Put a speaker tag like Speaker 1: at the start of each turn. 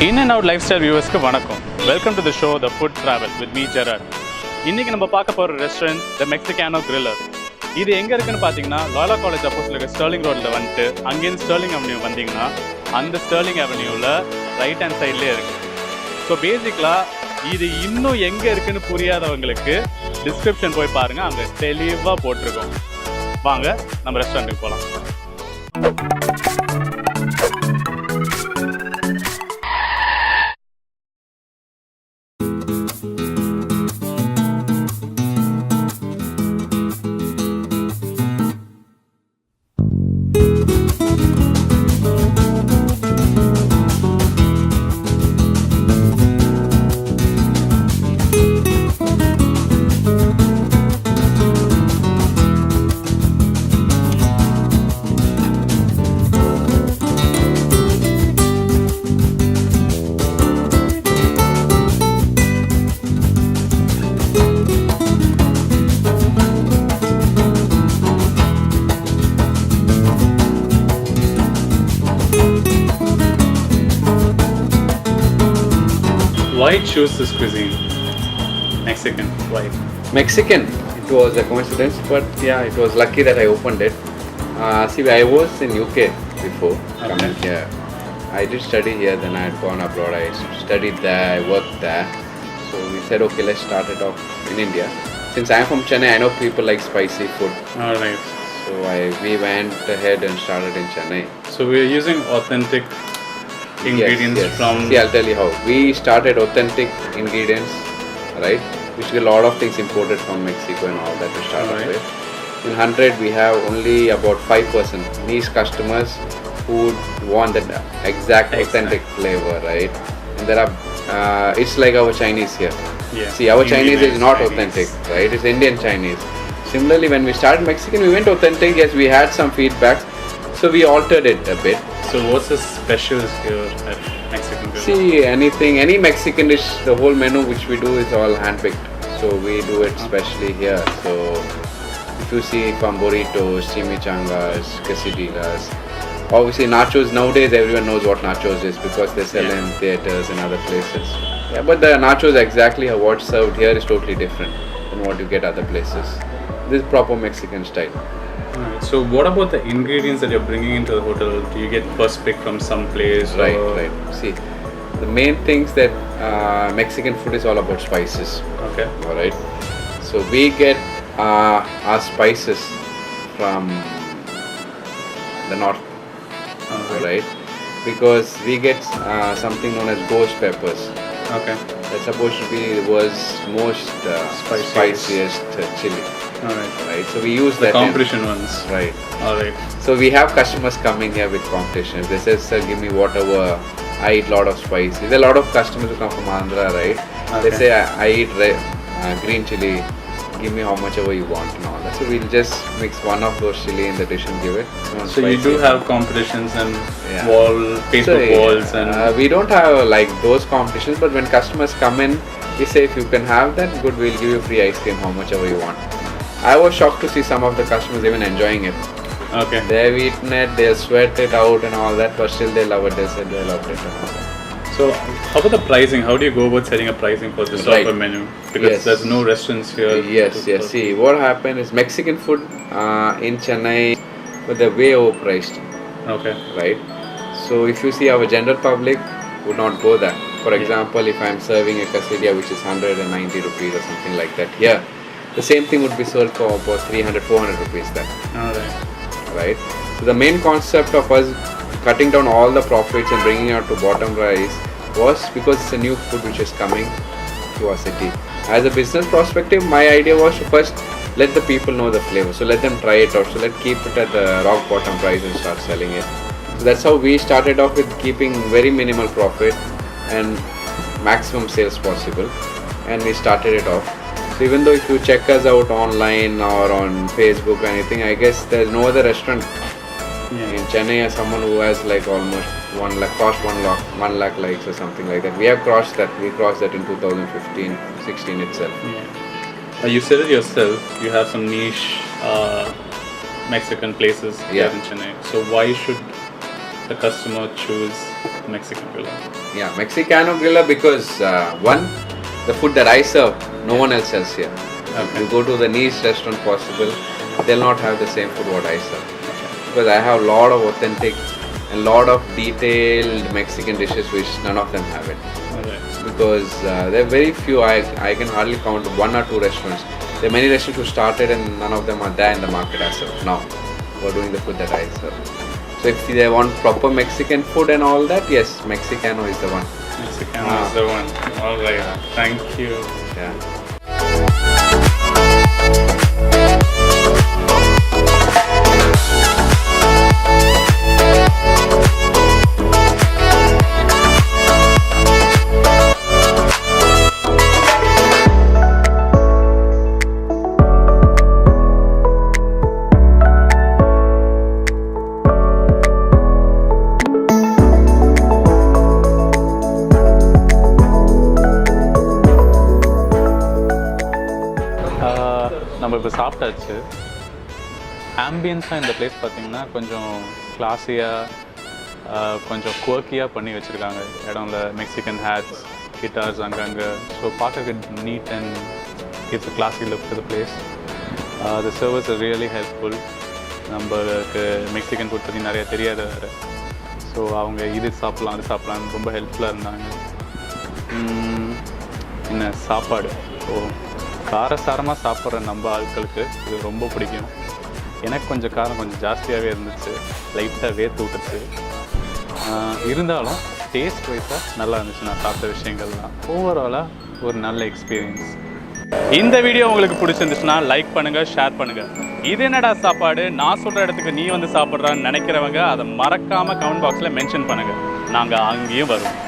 Speaker 1: In and out lifestyle viewers ku vanakkam. Welcome to the show The Food Travel with me Gerard. இன்னைக்கு நம்ம பார்க்க போற restaurant The Mexicano Griller. இது எங்க இருக்குன்னு பாத்தீங்கன்னா லாலா காலேஜ் ஆப்போசிட்ல இருக்க ஸ்டர்லிங் ரோட்ல வந்துட்டு அங்கேருந்து ஸ்டர்லிங் அவென்யூ வந்தீங்கன்னா அந்த ஸ்டர்லிங் அவென்யூல ரைட் ஹேண்ட் சைட்லயே இருக்கு. ஸோ பேசிக்கலா இது இன்னும் எங்க இருக்குன்னு புரியாதவங்களுக்கு டிஸ்கிரிப்ஷன் போய் பாருங்க, அங்க தெளிவா போட்டிருக்கோம். வாங்க நம்ம ரெஸ்டாரண்ட்டுக்கு போகலாம். Why choose this cuisine? Mexican. Why?
Speaker 2: Mexican. It was a coincidence, but yeah, it was lucky that I opened it. See, I was in UK before coming here. I did study here, then I had gone abroad. I studied there, I worked there. So we said, okay, let's start it off in India. Since I am from Chennai, I know people like spicy food.
Speaker 1: All right.
Speaker 2: So we went ahead and started in Chennai.
Speaker 1: So we are using authentic ingredients from...
Speaker 2: See, I'll tell you how. We started authentic ingredients, right? Which is a lot of things imported from Mexico and all that to start off with. In 100, we have only about 5% niche customers who want that exact authentic flavor, right? And there are, it's like our Chinese here.
Speaker 1: Yeah.
Speaker 2: See, our Chinese is not
Speaker 1: Chinese.
Speaker 2: authentic, right? It's Indian Chinese. Similarly, when we started Mexican, we went authentic. Yes, we had some feedback, so we altered it a bit.
Speaker 1: So what's the specials here at Mexican Griller?
Speaker 2: See, any Mexican dish, the whole menu which we do is all hand-picked. So we do it specially here. So if you see from burritos, chimichangas, quesadillas, obviously nachos, nowadays everyone knows what nachos is because they sell in theaters and other places. Yeah, but the nachos exactly what's served here is totally different than what you get other places. This is proper Mexican style.
Speaker 1: Alright. So what about the ingredients that you're bringing into the hotel? Do you get first pick from some place?
Speaker 2: Right. See, the main things that Mexican food is all about spices.
Speaker 1: Okay.
Speaker 2: Alright. So we get our spices from the north. Right. Because we get something known as ghost peppers.
Speaker 1: Okay.
Speaker 2: That's supposed to be the world's most spiciest chili.
Speaker 1: Alright.
Speaker 2: Right. So we use
Speaker 1: The
Speaker 2: that.
Speaker 1: competition ones.
Speaker 2: Right.
Speaker 1: Alright.
Speaker 2: So we have customers coming here with competition. They say, sir, give me whatever. I eat a lot of spice. There are a lot of customers who come from Andhra, right?
Speaker 1: Okay.
Speaker 2: They say, I eat green chili. Give me how much ever you want and all that. So we'll just mix one of those chili in the dish and give it.
Speaker 1: So you do have competitions and Facebook
Speaker 2: So,
Speaker 1: walls and...
Speaker 2: we don't have like those competitions, but when customers come in, we say if you can have that, good, we'll give you free ice cream, how much ever you want. I was shocked to see some of the customers even enjoying it.
Speaker 1: Okay.
Speaker 2: They've eaten it, they'll sweat it out and all that, but still they love it. They said they loved it and all that.
Speaker 1: So how about the pricing? How do you go about setting a pricing for this sort of a menu? Because there's no restaurants here.
Speaker 2: Yes. See, what happened is Mexican food in Chennai, but they're way overpriced.
Speaker 1: Okay.
Speaker 2: Right? So if you see, our general public would not go there. For example, if I'm serving a quesadilla which is 190 rupees or something like that here, the same thing would be sold for about 300, 400 rupees there.
Speaker 1: Alright.
Speaker 2: Right? So the main concept of us cutting down all the profits and bringing it out to bottom price was because it's a new food which is coming to our city. As a business perspective, my idea was to first let the people know the flavor. So let them try it out. So let's keep it at the rock bottom price and start selling it. So that's how we started off with keeping very minimal profit and maximum sales possible. And we started it off. So even though if you check us out online or on Facebook or anything, I guess there's no other restaurant in Chennai as someone who has like almost 1 lakh, crossed 1 lakh likes or something like that. We have crossed that. We crossed that in 2015, 16 itself.
Speaker 1: You said it yourself. You have some niche Mexican places here in Chennai. So why should the customer choose Mexican Griller?
Speaker 2: Yeah, Mexicano Griller because one, the food that I serve, no one else sells here.
Speaker 1: Okay.
Speaker 2: You go to the niche restaurant possible, they'll not have the same food what I serve. Because I have a lot of authentic and lot of detailed Mexican dishes which none of them have it.
Speaker 1: Alright.
Speaker 2: Because there are very few, I can hardly count 1 or 2 restaurants. There are many restaurants who started and none of them are there in the market as of now who are doing the food that I serve. So if they want proper Mexican food and all that, yes, Mexicano is the one.
Speaker 1: Mexicano is the one. Alright, thank you.
Speaker 2: Yeah.
Speaker 1: நம்ம இப்போ சாப்பிட்டாச்சு. ஆம்பியன்ஸாக இந்த place பார்த்திங்கன்னா கொஞ்சம் கிளாஸியாக கொஞ்சம் குவர்க்கியாக பண்ணி வச்சுருக்காங்க. இடம்ல மெக்சிகன் ஹேட்ஸ், கிட்டார்ஸ் அங்கங்கே. ஸோ பார்க்க neat and it's a classy look to the place. The service is really helpful. நம்மளுக்கு மெக்சிகன் ஃபுட் பற்றி நிறைய தெரியாது வேறு. ஸோ அவங்க இது சாப்பிட்லாம் அது சாப்பிட்லான்னு ரொம்ப ஹெல்ப்ஃபுல்லாக இருந்தாங்க. என்ன சாப்பாடு, காரசாரமாக சாப்பிட்ற நம்ம ஆட்களுக்கு இது ரொம்ப பிடிக்கும். எனக்கு கொஞ்சம் காரம் கொஞ்சம் ஜாஸ்தியாகவே இருந்துச்சு, லைட்டாக வேர்த்து விட்டுச்சு. இருந்தாலும் டேஸ்ட் வைஸாக நல்லா இருந்துச்சு. நான் சாப்பிட்ட விஷயங்கள்லாம் ஓவராலாக ஒரு நல்ல எக்ஸ்பீரியன்ஸ். இந்த வீடியோ உங்களுக்கு பிடிச்சிருந்துச்சுன்னா லைக் பண்ணுங்கள், ஷேர் பண்ணுங்கள். இது என்னடா சாப்பாடு, நான் சொல்கிற இடத்துக்கு நீ வந்து சாப்பிட்றான்னு நினைக்கிறவங்க அதை மறக்காமல் கமெண்ட் பாக்ஸில் மென்ஷன் பண்ணுங்கள். நாங்கள் அங்கேயும் வருவோம்.